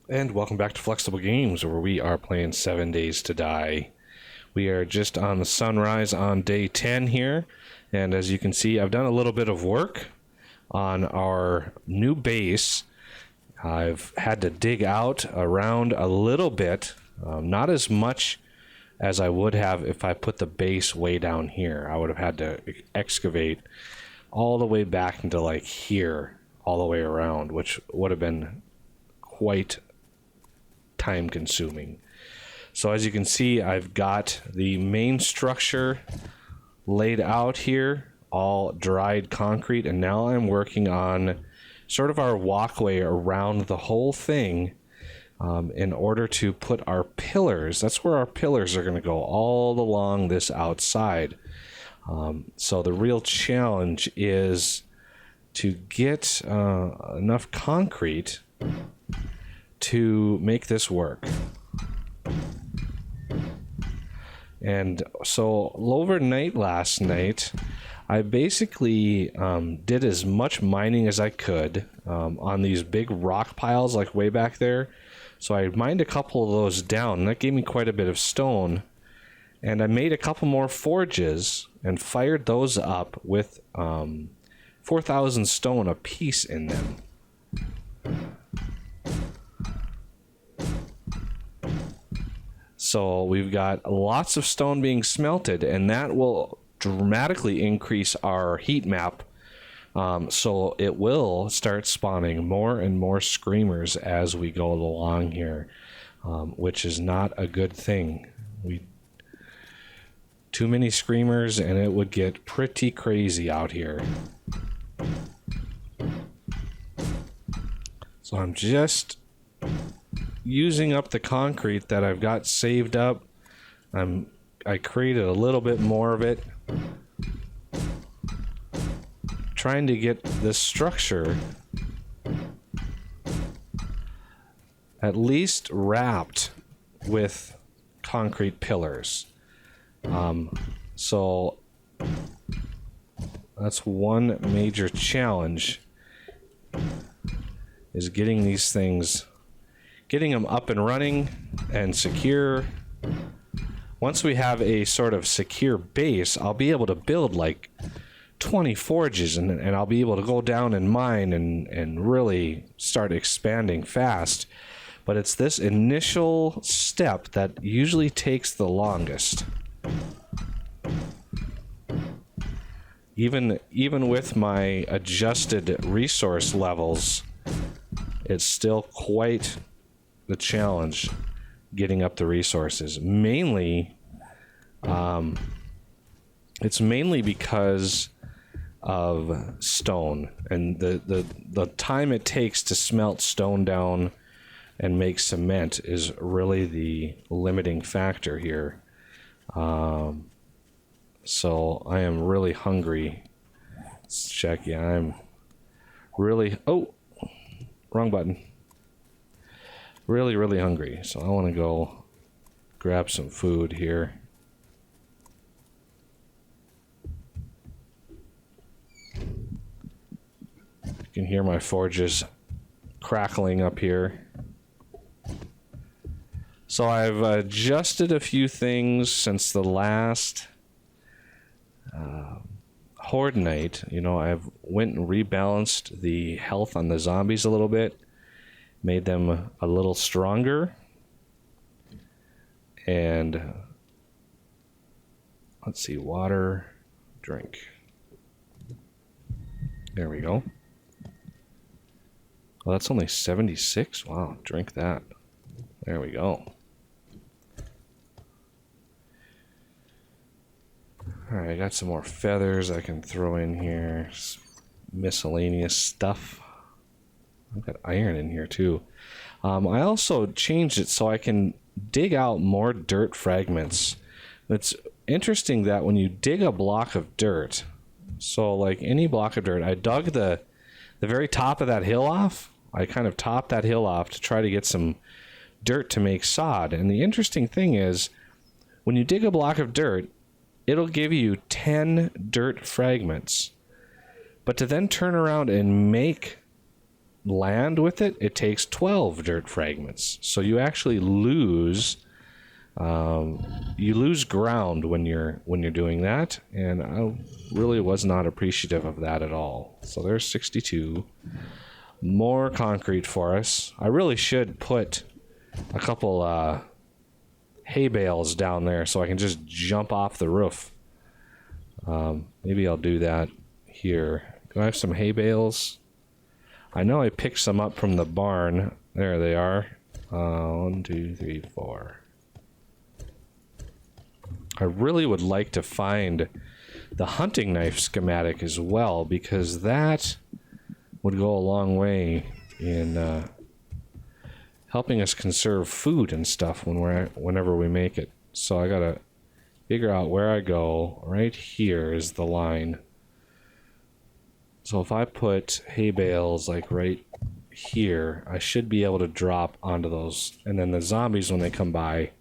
And welcome back to Flexible Games, where we are playing 7 Days to Die. We are just on the sunrise on day 10 here, and as you can see, I've done a little bit of work on our new base. I've had to dig out around a little bit, not as much as I would have if I put the base way down here. I would have had to excavate all the way back into like here, all the way around, which would have been quite time consuming. So as you can see, I've got the main structure laid out here, all dried concrete, and now I'm working on sort of our walkway around the whole thing in order to put our pillars. That's where our pillars are going to go, all along this outside. So the real challenge is to get enough concrete to make this work. And so overnight last night, I basically did as much mining as I could on these big rock piles like way back there. So I mined a couple of those down, and that gave me quite a bit of stone. And I made a couple more forges and fired those up with 4,000 stone a piece in them. So we've got lots of stone being smelted, and that will dramatically increase our heat map. So it will start spawning more and more screamers as we go along here, which is not a good thing. Too many screamers and it would get pretty crazy out here. So I'm just using up the concrete that I've got saved up. I created a little bit more of it, trying to get this structure at least wrapped with concrete pillars. So that's one major challenge, is getting these things, getting them up and running and secure. Once we have a sort of secure base, I'll be able to build like 20 forges, and I'll be able to go down and mine and really start expanding fast. But it's this initial step that usually takes the longest. Even with my adjusted resource levels, it's still quite the challenge getting up the resources. It's mainly because of stone and the time it takes to smelt stone down and make cement is really the limiting factor here. So I am really hungry. Let's check. Yeah, I'm really... Oh, wrong button. Really, really hungry. So I want to go grab some food here. You can hear my forges crackling up here. So I've adjusted a few things since the last horde night. You know, I've went and rebalanced the health on the zombies a little bit, made them a little stronger, and let's see, water, drink. There we go. Well, that's only 76. Wow, drink that. There we go. Alright, I got some more feathers I can throw in here. Miscellaneous stuff. I've got iron in here too. I also changed it so I can dig out more dirt fragments. It's interesting that when you dig a block of dirt, so like any block of dirt, I dug the very top of that hill off. I kind of topped that hill off to try to get some dirt to make sod. And the interesting thing is, when you dig a block of dirt, it'll give you 10 dirt fragments. But to then turn around and make land with it, it takes 12 dirt fragments. So you actually lose ground when you're doing that, and I really was not appreciative of that at all. So there's 62 more concrete for us. I really should put a couple hay bales down there so I can just jump off the roof. Maybe I'll do that here. Do I have some hay bales? I know I picked some up from the barn. There they are. 1, 2, 3, 4. I really would like to find the hunting knife schematic as well, because that would go a long way in helping us conserve food and stuff whenever we make it. So I gotta figure out where I go. Right here is the line. So if I put hay bales like right here, I should be able to drop onto those. And then the zombies, when they come by,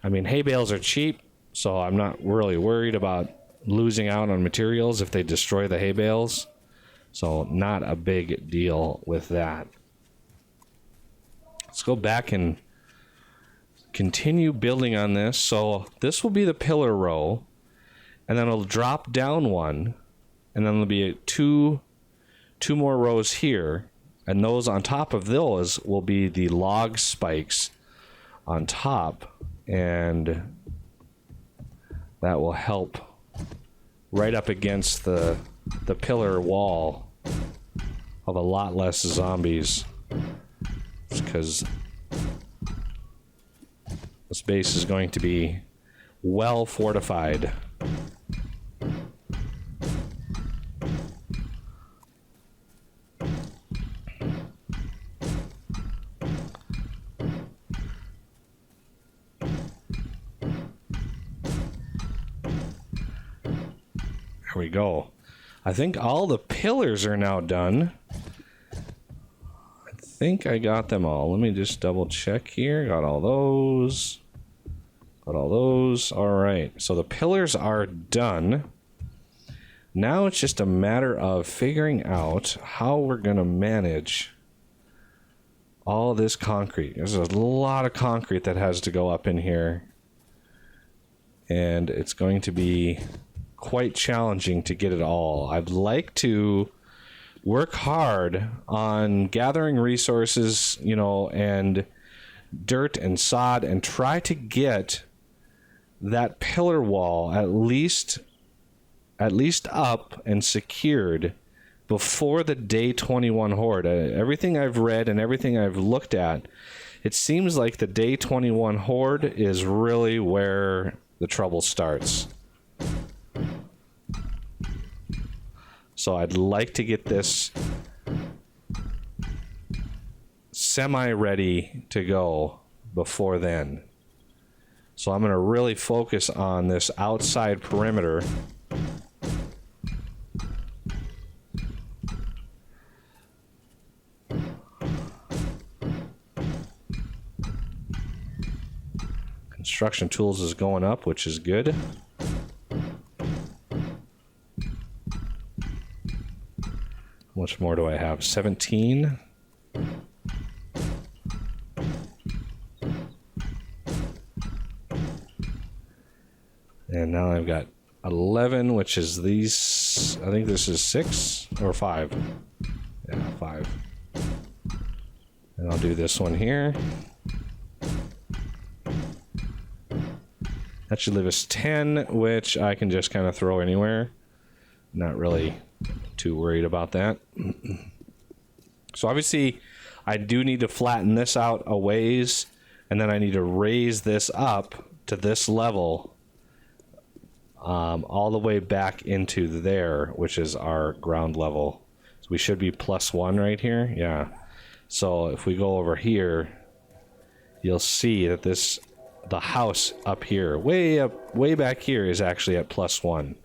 I mean, hay bales are cheap, so I'm not really worried about losing out on materials if they destroy the hay bales. So not a big deal with that. Let's go back and continue building on this. So this will be the pillar row, and then it'll drop down one, and then there'll be two more rows here, and those on top of those will be the log spikes on top, and that will help right up against the pillar wall of a lot less zombies, because this base is going to be well fortified. There we go. I think all the pillars are now done. I think I got them all. Let me just double check here. Got all those. Got all those. All right. So the pillars are done. Now it's just a matter of figuring out how we're going to manage all this concrete. There's a lot of concrete that has to go up in here, and it's going to be quite challenging to get it all. I'd like to work hard on gathering resources, you know, and dirt and sod, and try to get that pillar wall at least up and secured before the day 21 horde. Everything I've read and everything I've looked at, it seems like the day 21 horde is really where the trouble starts. So I'd like to get this semi-ready to go before then. So I'm going to really focus on this outside perimeter. Construction tools is going up, which is good. How much more do I have? 17. And now I've got 11, which is these. I think this is 6 or 5. Yeah, 5. And I'll do this one here. That should leave us 10, which I can just kind of throw anywhere. Not really too worried about that. So obviously I do need to flatten this out a ways, and then I need to raise this up to this level, all the way back into there, which is our ground level. So we should be +1 right here. Yeah. So if we go over here, you'll see that the house up here, way back here, is actually at +1.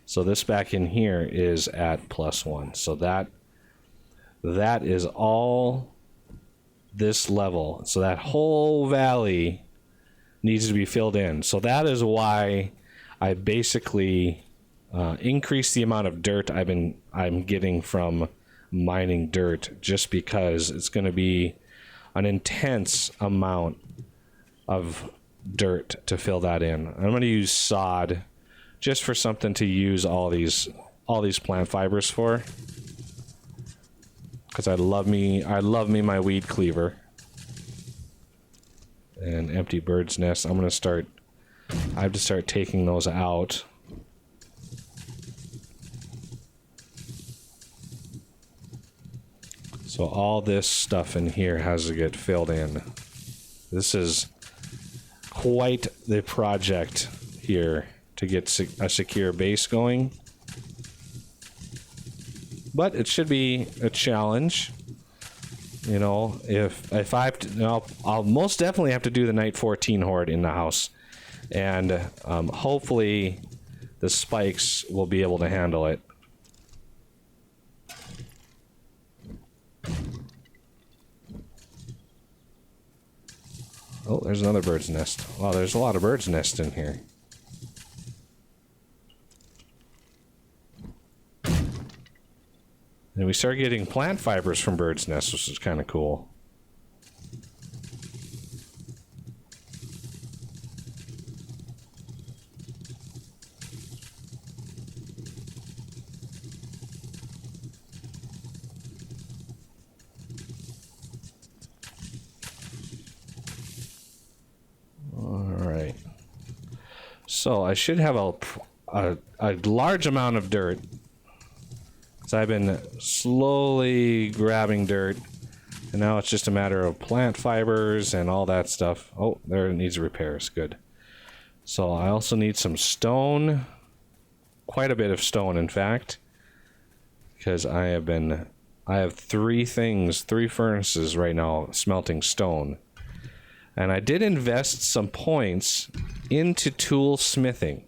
So this back in here is at +1. So that is all this level. So that whole valley needs to be filled in. So that is why I basically increased the amount of dirt I'm getting from mining dirt, just because it's going to be an intense amount of dirt to fill that in. I'm going to use sod just for something to use all these plant fibers for, because I love me my weed cleaver. And empty bird's nest. I have to start taking those out. So all this stuff in here has to get filled in. This is quite the project here to get a secure base going. But it should be a challenge. You know, if I have to, I'll most definitely have to do the night 14 horde in the house. And hopefully the spikes will be able to handle it. Oh, there's another bird's nest. Wow, there's a lot of bird's nests in here. And we start getting plant fibers from bird's nests, which is kind of cool. Alright. So I should have a large amount of dirt. So I've been slowly grabbing dirt, and now it's just a matter of plant fibers and all that stuff. Oh, there, it needs repairs. Good. So I also need some stone, quite a bit of stone, in fact, because I have three furnaces right now smelting stone, and I did invest some points into tool smithing.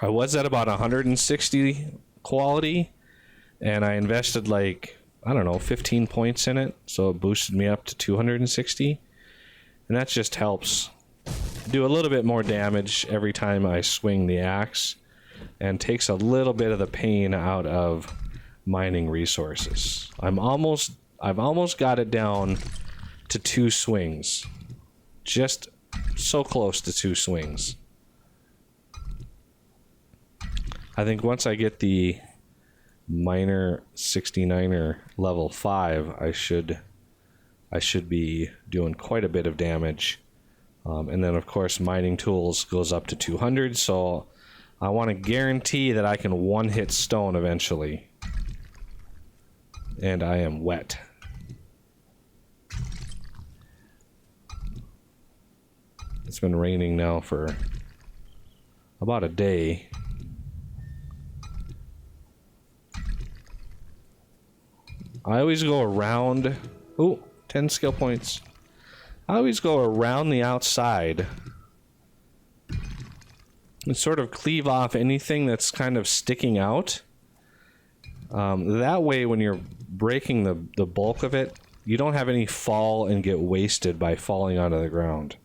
I was at about 160 quality, and I invested like, I don't know, 15 points in it, so it boosted me up to 260, and that just helps do a little bit more damage every time I swing the axe, and takes a little bit of the pain out of mining resources. I've almost got it down to 2 swings, just so close to 2 swings. I think once I get the miner 69er level 5, I should be doing quite a bit of damage. And then of course mining tools goes up to 200, so I want to guarantee that I can one-hit stone eventually. And I am wet. It's been raining now for about a day. I always go around... Ooh, 10 skill points. I always go around the outside and sort of cleave off anything that's kind of sticking out. That way, when you're breaking the bulk of it, you don't have any fall and get wasted by falling onto the ground.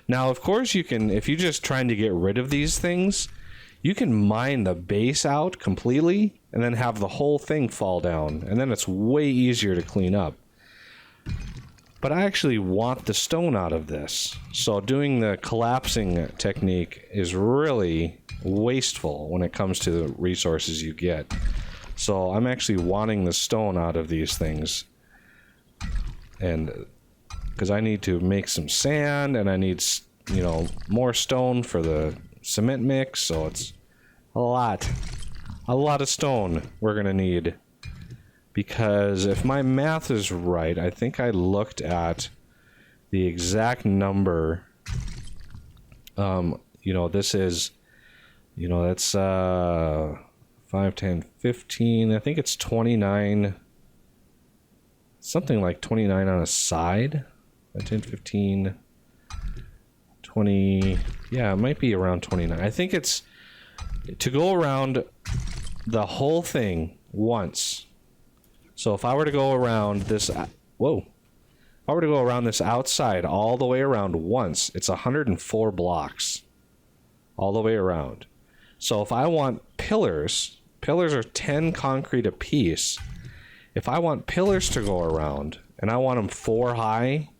Now, of course, you can, if you're just trying to get rid of these things, you can mine the base out completely and then have the whole thing fall down, and then it's way easier to clean up. But I actually want the stone out of this, so doing the collapsing technique is really wasteful when it comes to the resources you get. So I'm actually wanting the stone out of these things, and because I need to make some sand, and I need, you know, more stone for the cement mix, so it's a lot of stone we're gonna need. Because if my math is right, I think I looked at the exact number. You know, this is, you know, that's 5, 10, 15. I think it's 29. Something like 29 on a side. 10, 15, 20. Yeah, it might be around 29. I think it's to go around the whole thing once. So if I were to go around this, whoa, if I were to go around this outside all the way around once, it's 104 blocks all the way around. So if I want pillars Pillars are 10 concrete a piece. If I want pillars to go around and I want them 4 high,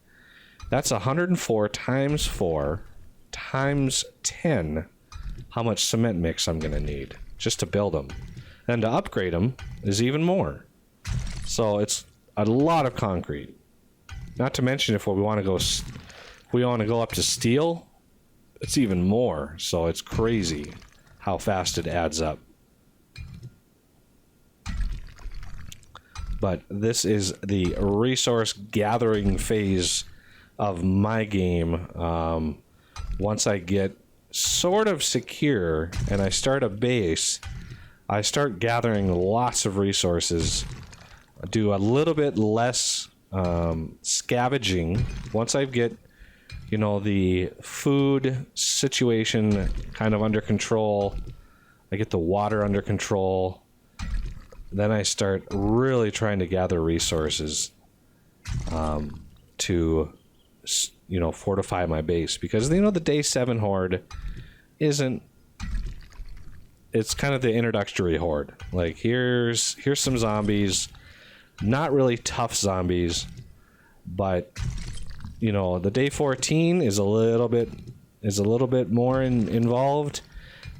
that's 104 times 4 times 10 how much cement mix I'm going to need just to build them. And to upgrade them is even more. So it's a lot of concrete. Not to mention if we want to go up to steel, it's even more. So it's crazy how fast it adds up. But this is the resource gathering phase of my game. Once I get sort of secure and I start a base, I start gathering lots of resources. I do a little bit less scavenging. Once I get, you know, the food situation kind of under control, I get the water under control, then I start really trying to gather resources to, you know, fortify my base. Because, you know, the day 7 horde isn't... It's kind of the introductory horde. Like, here's some zombies. Not really tough zombies. But, you know, the day 14 is a little bit more involved.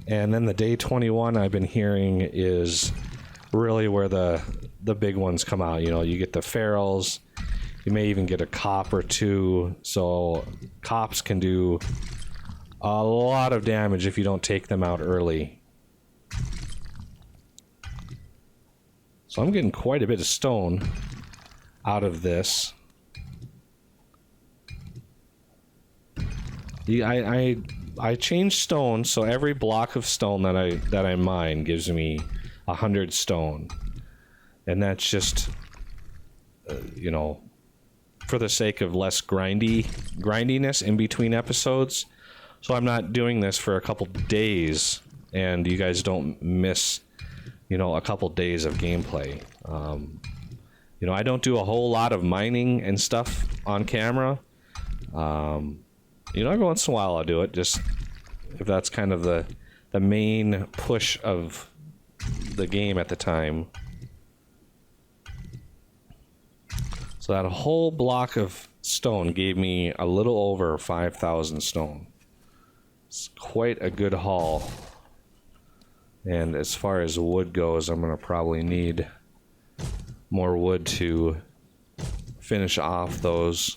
And then the day 21 I've been hearing is really where the big ones come out. You know, you get the ferals, you may even get a cop or two. So cops can do a lot of damage if you don't take them out early. So I'm getting quite a bit of stone out of this. I changed stone, so every block of stone that I mine gives me 100 stone, and that's just you know, for the sake of less grindiness in between episodes. So I'm not doing this for a couple days, and you guys don't miss, you know, a couple days of gameplay. You know, I don't do a whole lot of mining and stuff on camera. You know, every once in a while I'll do it, just if that's kind of the main push of the game at the time. So that whole block of stone gave me a little over 5,000 stone. It's quite a good haul. And as far as wood goes, I'm going to probably need more wood to finish off those.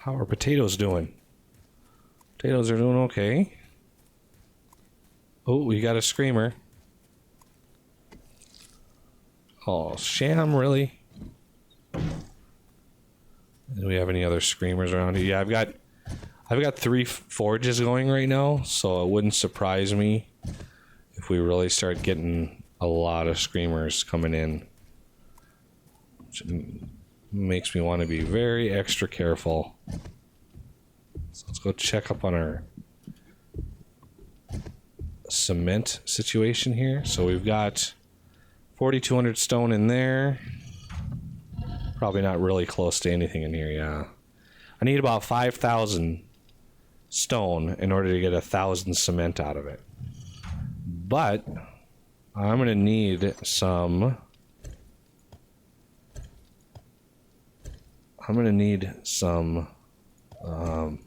How are potatoes doing? Potatoes are doing okay. Oh, we got a screamer. Oh, Sham, really? Do we have any other screamers around here? Yeah, I've got 3 forges going right now, so it wouldn't surprise me if we really start getting a lot of screamers coming in. Which makes me want to be very extra careful. So let's go check up on our cement situation here. So we've got 4,200 stone in there. Probably not really close to anything in here, yeah. I need about 5,000 stone in order to get 1,000 cement out of it. But I'm going to need some... I'm going to need some... I'm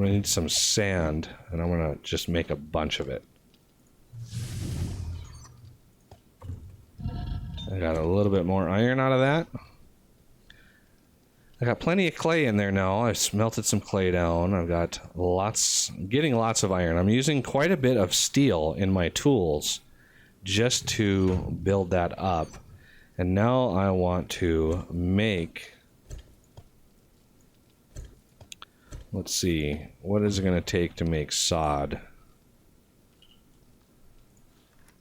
going to need some sand, and I'm going to just make a bunch of it. I got a little bit more iron out of that. I got plenty of clay in there now. I've smelted some clay down. I've got getting lots of iron. I'm using quite a bit of steel in my tools just to build that up. And now I want to make... Let's see, what is it going to take to make sod?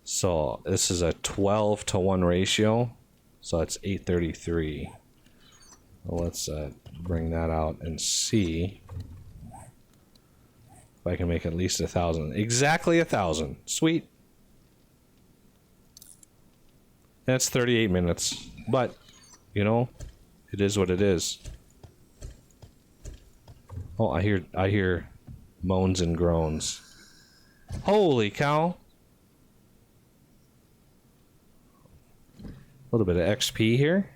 So this is a 12 to 1 ratio, so it's 833. Well, let's bring that out and see if I can make at least 1,000. Exactly 1,000. Sweet. That's 38 minutes. But, you know, it is what it is. Oh, I hear moans and groans. Holy cow. A little bit of XP here.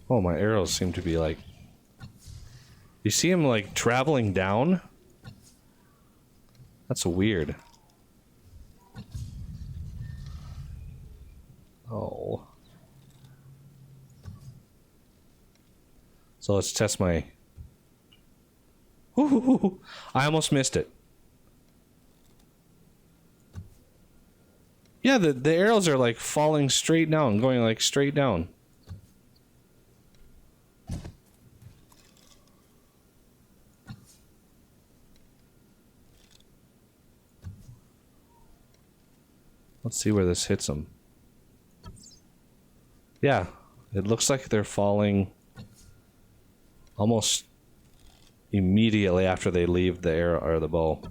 Oh, my arrows seem to be like... You see them like traveling down? That's weird. Oh. So let's test my... Ooh, I almost missed it. Yeah, the arrows are like falling straight down, going like straight down. Let's see where this hits them. Yeah, it looks like they're falling almost immediately after they leave the arrow or the bow.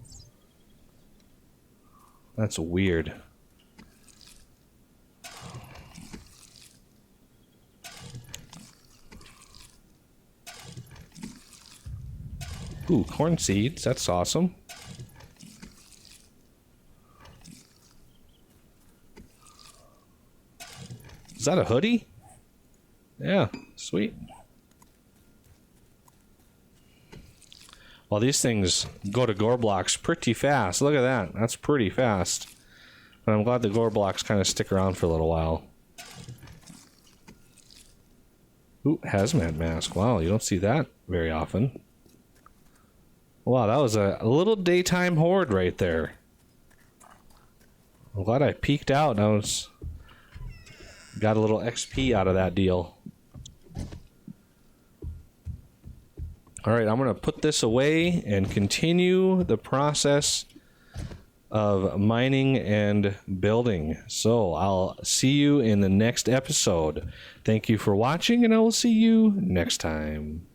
That's weird. Ooh, corn seeds. That's awesome. Is that a hoodie? Yeah, sweet. Well, these things go to gore blocks pretty fast. Look at that. That's pretty fast. But I'm glad the gore blocks kind of stick around for a little while. Ooh, hazmat mask. Wow, you don't see that very often. Wow, that was a little daytime horde right there. I'm glad I peeked out. I was... Got a little XP out of that deal. Alright, I'm going to put this away and continue the process of mining and building. So, I'll see you in the next episode. Thank you for watching, and I will see you next time.